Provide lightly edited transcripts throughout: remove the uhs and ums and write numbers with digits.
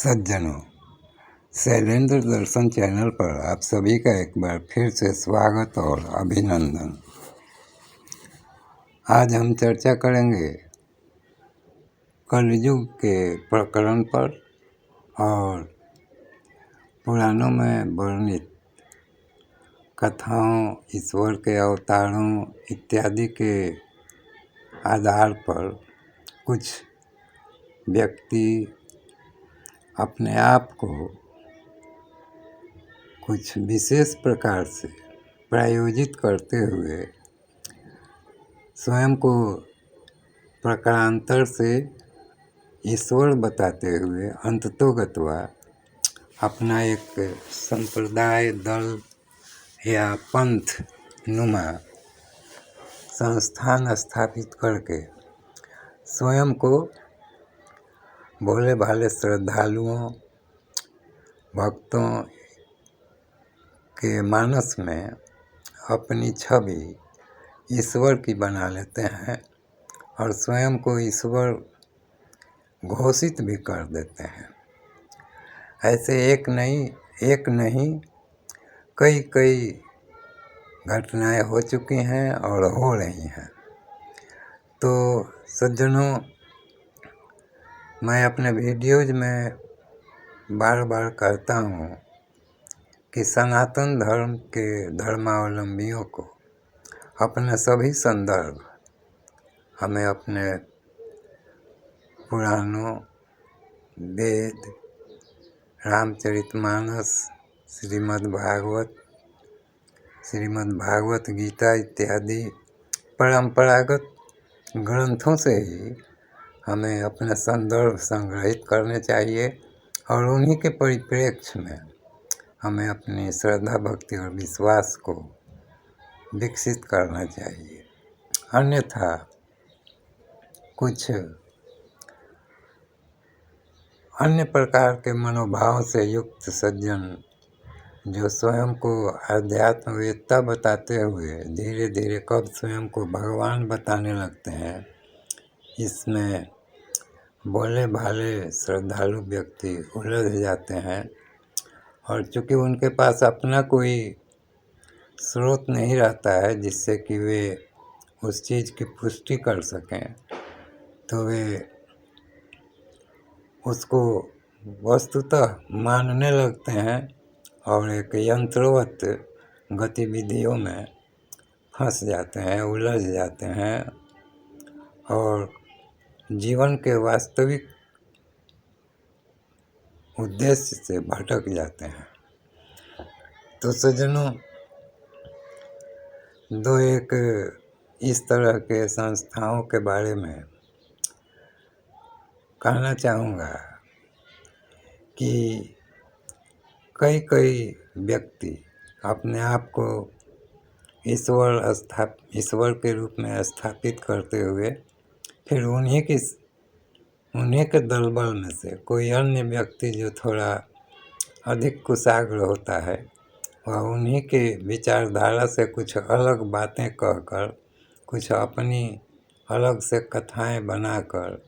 सज्जनों, शैलेंद्र दर्शन चैनल पर आप सभी का एक बार फिर से स्वागत और अभिनंदन। आज हम चर्चा करेंगे कलयुग के प्रकरण पर और पुराणों में वर्णित कथाओं, ईश्वर के अवतारों इत्यादि के आधार पर कुछ व्यक्ति अपने आप को कुछ विशेष प्रकार से प्रायोजित करते हुए स्वयं को प्रकारांतर से ईश्वर बताते हुए अंततोगत्वा अपना एक संप्रदाय, दल या पंथ नुमा संस्थान स्थापित करके स्वयं को भोले भाले श्रद्धालुओं, भक्तों के मानस में अपनी छवि ईश्वर की बना लेते हैं और स्वयं को ईश्वर घोषित भी कर देते हैं। ऐसे एक नहीं कई घटनाएं हो चुकी हैं और हो रही हैं। तो सज्जनों, मैं अपने वीडियोज में बार बार कहता हूँ कि सनातन धर्म के धर्मावलंबियों को अपने सभी संदर्भ हमें अपने पुराणों, वेद, रामचरितमानस, श्रीमद् भागवत गीता इत्यादि परंपरागत ग्रंथों से ही हमें अपने संदर्भ संग्रहित करने चाहिए और उन्हीं के परिप्रेक्ष्य में हमें अपनी श्रद्धा, भक्ति और विश्वास को विकसित करना चाहिए। अन्यथा कुछ अन्य प्रकार के मनोभाव से युक्त सज्जन जो स्वयं को आध्यात्मवेत्ता बताते हुए धीरे धीरे कब स्वयं को भगवान बताने लगते हैं, इसमें भोले भाले श्रद्धालु व्यक्ति उलझ जाते हैं। और चूँकि उनके पास अपना कोई स्रोत नहीं रहता है जिससे कि वे उस चीज़ की पुष्टि कर सकें, तो वे उसको वस्तुतः मानने लगते हैं और एक यंत्रवत गतिविधियों में फंस जाते हैं, उलझ जाते हैं और जीवन के वास्तविक उद्देश्य से भटक जाते हैं। तो सज्जनों, दो एक इस तरह के संस्थाओं के बारे में कहना चाहूँगा कि कई व्यक्ति अपने आप को ईश्वर के रूप में स्थापित करते हुए फिर उन्हीं के दलबल में से कोई अन्य व्यक्ति जो थोड़ा अधिक कुशाग्र होता है, वह उन्हीं के विचारधारा से कुछ अलग बातें कहकर, कुछ अपनी अलग से कथाएं बनाकर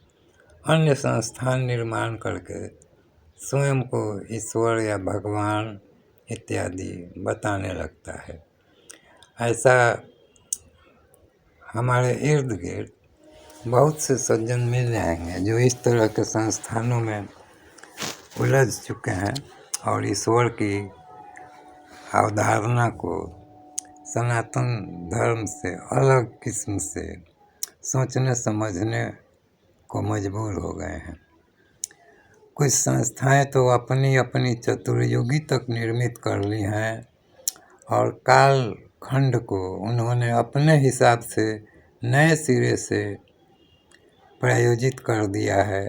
अन्य संस्थान निर्माण करके स्वयं को ईश्वर या भगवान इत्यादि बताने लगता है। ऐसा हमारे इर्द गिर्द बहुत से सज्जन मिल जाएंगे जो इस तरह के संस्थानों में उलझ चुके हैं और ईश्वर की अवधारणा को सनातन धर्म से अलग किस्म से सोचने समझने को मजबूर हो गए हैं। कुछ संस्थाएं तो अपनी चतुर्युगी तक निर्मित कर ली हैं और काल खंड को उन्होंने अपने हिसाब से नए सिरे से प्रायोजित कर दिया है।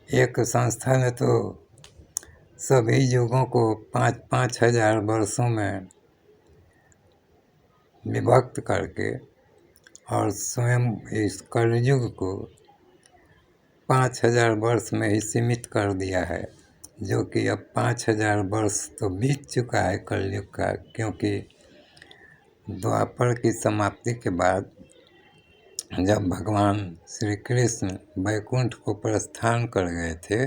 एक संस्था ने तो सभी युगों को 5-5 हजार वर्षों में विभक्त करके और स्वयं इस कलयुग को 5000 वर्ष में ही सीमित कर दिया है, जो कि अब 5000 वर्ष तो बीत चुका है कलयुग का, क्योंकि द्वापर की समाप्ति के बाद जब भगवान श्री कृष्ण वैकुंठ को प्रस्थान कर गए थे,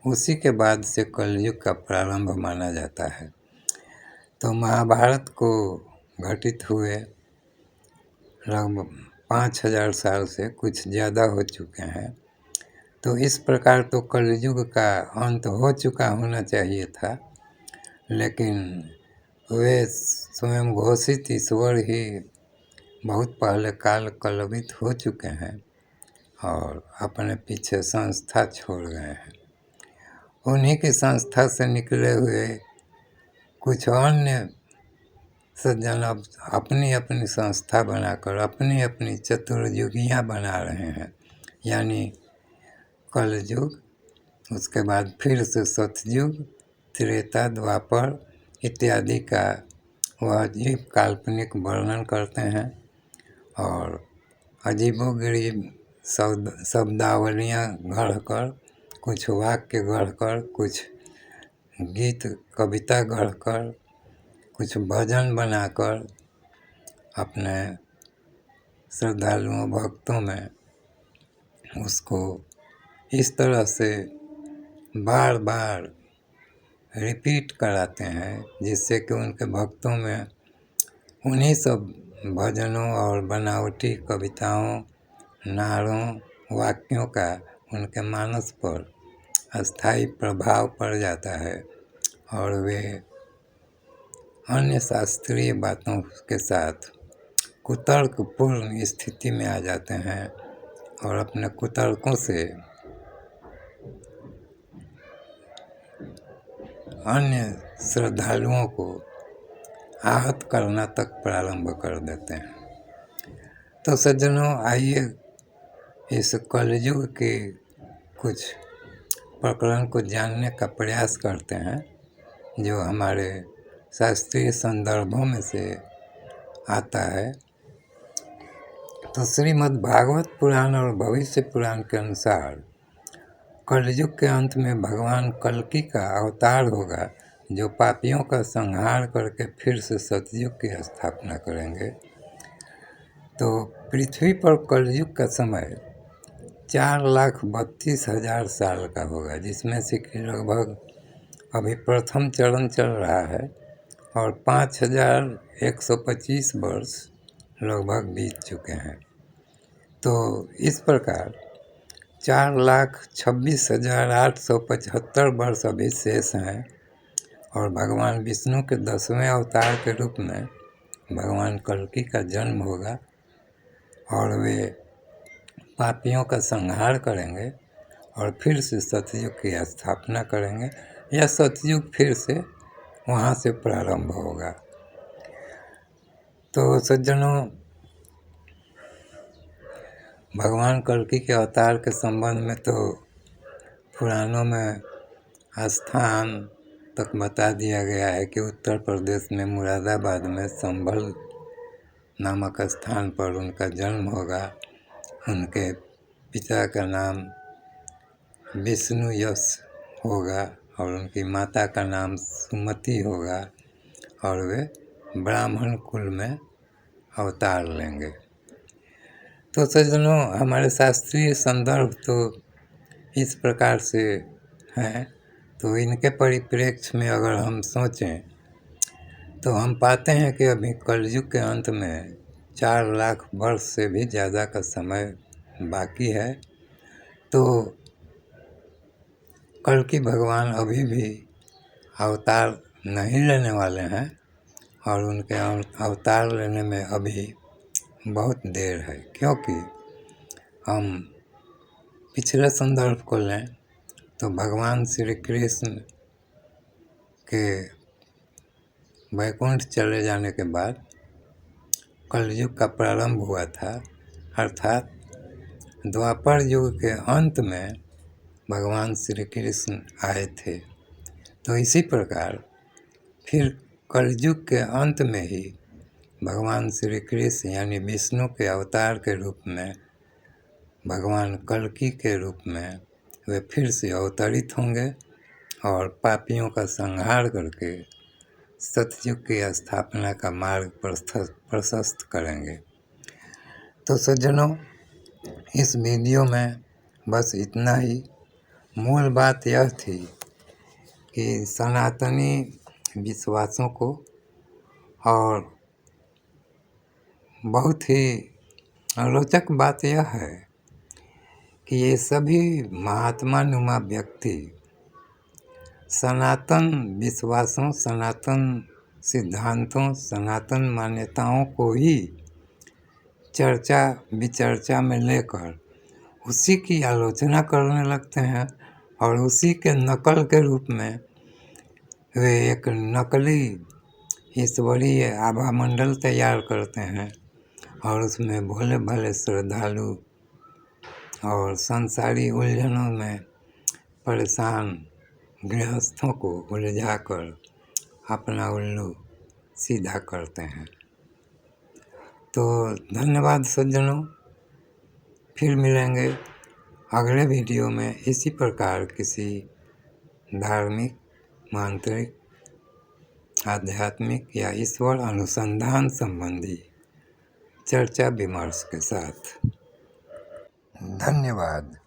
उसी के बाद से कलयुग का प्रारंभ माना जाता है। तो महाभारत को घटित हुए लगभग 5000 साल से कुछ ज़्यादा हो चुके हैं। तो इस प्रकार तो कलयुग का अंत हो चुका होना चाहिए था, लेकिन वे स्वयं घोषित ईश्वर ही बहुत पहले काल कलवित हो चुके हैं और अपने पीछे संस्था छोड़ गए हैं। उन्हीं की संस्था से निकले हुए कुछ अन्य सज्जन अब अपनी अपनी संस्था बनाकर अपनी अपनी चतुर्युगियाँ बना रहे हैं, यानी कलयुग, उसके बाद फिर से सतयुग, त्रेता, द्वापर इत्यादि का वह अजीब काल्पनिक वर्णन करते हैं और अजीबोगरीब शब्दावलियाँ गढ़कर, कुछ वाक्य गढ़कर, कुछ गीत कविता गढ़कर, कुछ भजन बनाकर अपने श्रद्धालुओं भक्तों में उसको इस तरह से बार बार रिपीट कराते हैं, जिससे कि उनके भक्तों में उन्हीं सब भजनों और बनावटी कविताओं, नारों, वाक्यों का उनके मानस पर अस्थायी प्रभाव पड़ जाता है और वे अन्य शास्त्रीय बातों के साथ कुतर्कपूर्ण स्थिति में आ जाते हैं और अपने कुतर्कों से अन्य श्रद्धालुओं को आहत करना तक प्रारंभ कर देते हैं। तो सज्जनों, आइए इस कलयुग के कुछ प्रकरण को जानने का प्रयास करते हैं जो हमारे शास्त्रीय संदर्भों में से आता है। तो श्रीमद् भागवत पुराण और भविष्य पुराण के अनुसार कलयुग के अंत में भगवान कल्कि का अवतार होगा, जो पापियों का संहार करके फिर से सतयुग की स्थापना करेंगे। तो पृथ्वी पर कलयुग का समय 4,32,000 साल का होगा, जिसमें से कि लगभग अभी प्रथम चरण चल रहा है और 5,125 वर्ष लगभग बीत चुके हैं। तो इस प्रकार 4,26,875 वर्ष अभी शेष हैं और भगवान विष्णु के 10वें अवतार के रूप में भगवान कल्कि का जन्म होगा और वे पापियों का संहार करेंगे और फिर से सतयुग की स्थापना करेंगे, या सतयुग फिर से वहाँ से प्रारंभ होगा। तो सज्जनों, भगवान कल्कि के अवतार के संबंध में तो पुराणों में स्थान तक बता दिया गया है कि उत्तर प्रदेश में मुरादाबाद में संभल नामक स्थान पर उनका जन्म होगा। उनके पिता का नाम विष्णु यश होगा और उनकी माता का नाम सुमति होगा और वे ब्राह्मण कुल में अवतार लेंगे। तो सज्जनों, हमारे शास्त्रीय संदर्भ तो इस प्रकार से हैं। तो इनके परिप्रेक्ष्य में अगर हम सोचें तो हम पाते हैं कि अभी कलयुग के अंत में 4 लाख वर्ष से भी ज़्यादा का समय बाकी है। तो कल्कि भगवान अभी भी अवतार नहीं लेने वाले हैं और उनके अवतार लेने में अभी बहुत देर है, क्योंकि हम पिछले संदर्भ को लें तो भगवान श्री कृष्ण के वैकुंठ चले जाने के बाद कलयुग का प्रारंभ हुआ था, अर्थात द्वापर युग के अंत में भगवान श्री कृष्ण आए थे। तो इसी प्रकार फिर कलयुग के अंत में ही भगवान श्री कृष्ण यानी विष्णु के अवतार के रूप में भगवान कल्कि के रूप में वे फिर से अवतरित होंगे और पापियों का संहार करके सतयुग की स्थापना का मार्ग प्रशस्त करेंगे। तो सज्जनों, इस वीडियो में बस इतना ही। मूल बात यह थी कि सनातनी विश्वासों को और बहुत ही रोचक बात यह है कि ये सभी महात्मा-नुमा व्यक्ति सनातन विश्वासों, सनातन सिद्धांतों, सनातन मान्यताओं को ही चर्चा विचर्चा में लेकर उसी की आलोचना करने लगते हैं और उसी के नकल के रूप में वे एक नकली ईश्वरीय आभा मंडल तैयार करते हैं और उसमें भोले भाले श्रद्धालु और संसारी उलझनों में परेशान गृहस्थों को उलझाकर अपना उल्लू सीधा करते हैं। तो धन्यवाद सज्जनों, फिर मिलेंगे अगले वीडियो में इसी प्रकार किसी धार्मिक, मांत्रिक, आध्यात्मिक या ईश्वर अनुसंधान संबंधी चर्चा विमर्श के साथ। धन्यवाद।